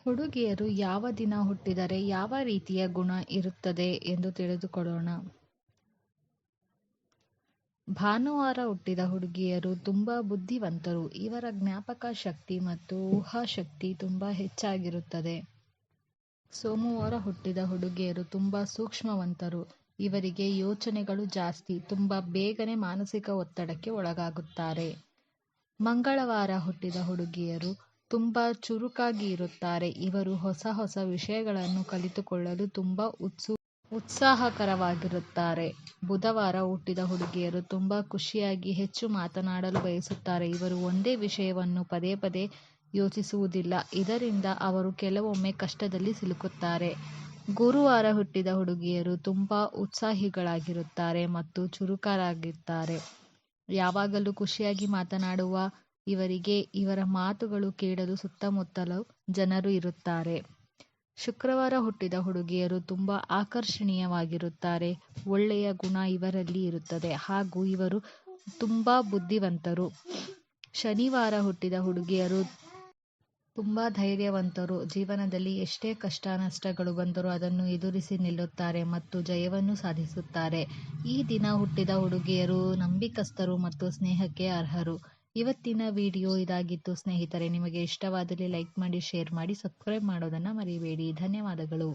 ಹುಡುಗಿಯರು ಯಾವ ದಿನ ಹುಟ್ಟಿದರೆ ಯಾವ ರೀತಿಯ ಗುಣ ಇರುತ್ತದೆ ಎಂದು ತಿಳಿದುಕೊಳ್ಳೋಣ. ಭಾನುವಾರ ಹುಟ್ಟಿದ ಹುಡುಗಿಯರು ತುಂಬಾ ಬುದ್ಧಿವಂತರು. ಇವರ ಜ್ಞಾಪಕ ಶಕ್ತಿ ಮತ್ತು ಊಹಾಶಕ್ತಿ ತುಂಬಾ ಹೆಚ್ಚಾಗಿರುತ್ತದೆ. ಸೋಮವಾರ ಹುಟ್ಟಿದ ಹುಡುಗಿಯರು ತುಂಬಾ ಸೂಕ್ಷ್ಮವಂತರು. ಇವರಿಗೆ ಯೋಚನೆಗಳು ಜಾಸ್ತಿ. ತುಂಬಾ ಬೇಗನೆ ಮಾನಸಿಕ ಒತ್ತಡಕ್ಕೆ ಒಳಗಾಗುತ್ತಾರೆ. ಮಂಗಳವಾರ ಹುಟ್ಟಿದ ಹುಡುಗಿಯರು ತುಂಬಾ ಚುರುಕಾಗಿ ಇರುತ್ತಾರೆ. ಇವರು ಹೊಸ ಹೊಸ ವಿಷಯಗಳನ್ನು ಕಲಿತುಕೊಳ್ಳಲು ತುಂಬಾ ಉತ್ಸಾಹಕರವಾಗಿರುತ್ತಾರೆ. ಬುಧವಾರ ಹುಟ್ಟಿದ ಹುಡುಗಿಯರು ತುಂಬಾ ಖುಷಿಯಾಗಿ ಹೆಚ್ಚು ಮಾತನಾಡಲು ಬಯಸುತ್ತಾರೆ. ಇವರು ಒಂದೇ ವಿಷಯವನ್ನು ಪದೇ ಪದೇ ಯೋಚಿಸುವುದಿಲ್ಲ. ಇದರಿಂದ ಅವರು ಕೆಲವೊಮ್ಮೆ ಕಷ್ಟದಲ್ಲಿ ಸಿಲುಕುತ್ತಾರೆ. ಗುರುವಾರ ಹುಟ್ಟಿದ ಹುಡುಗಿಯರು ತುಂಬಾ ಉತ್ಸಾಹಿಗಳಾಗಿರುತ್ತಾರೆ ಮತ್ತು ಚುರುಕರಾಗಿರುತ್ತಾರೆ. ಯಾವಾಗಲೂ ಖುಷಿಯಾಗಿ ಮಾತನಾಡುವ ಇವರಿಗೆ ಇವರ ಮಾತುಗಳು ಕೇಳಲು ಸುತ್ತಮುತ್ತಲು ಜನರು ಇರುತ್ತಾರೆ. ಶುಕ್ರವಾರ ಹುಟ್ಟಿದ ಹುಡುಗಿಯರು ತುಂಬಾ ಆಕರ್ಷಣೀಯವಾಗಿರುತ್ತಾರೆ. ಒಳ್ಳೆಯ ಗುಣ ಇವರಲ್ಲಿ ಇರುತ್ತದೆ ಹಾಗೂ ಇವರು ತುಂಬಾ ಬುದ್ಧಿವಂತರು. ಶನಿವಾರ ಹುಟ್ಟಿದ ಹುಡುಗಿಯರು ತುಂಬಾ ಧೈರ್ಯವಂತರು. ಜೀವನದಲ್ಲಿ ಎಷ್ಟೇ ಕಷ್ಟ ನಷ್ಟಗಳು ಬಂದರೂ ಅದನ್ನು ಎದುರಿಸಿ ನಿಲ್ಲುತ್ತಾರೆ ಮತ್ತು ಜಯವನ್ನು ಸಾಧಿಸುತ್ತಾರೆ. ಈ ದಿನ ಹುಟ್ಟಿದ ಹುಡುಗಿಯರು ನಂಬಿಕಸ್ಥರು ಮತ್ತು ಸ್ನೇಹಕ್ಕೆ ಅರ್ಹರು. ಇವತ್ತಿನ ವಿಡಿಯೋ ಇದಾಗಿತ್ತು ಸ್ನೇಹಿತರೆ. ನಿಮಗೆ ಇಷ್ಟವಾದಲ್ಲಿ ಲೈಕ್ ಮಾಡಿ, ಶೇರ್ ಮಾಡಿ, ಸಬ್ಸ್ಕ್ರೈಬ್ ಮಾಡೋದನ್ನ ಮರಿಬೇಡಿ. ಧನ್ಯವಾದಗಳು.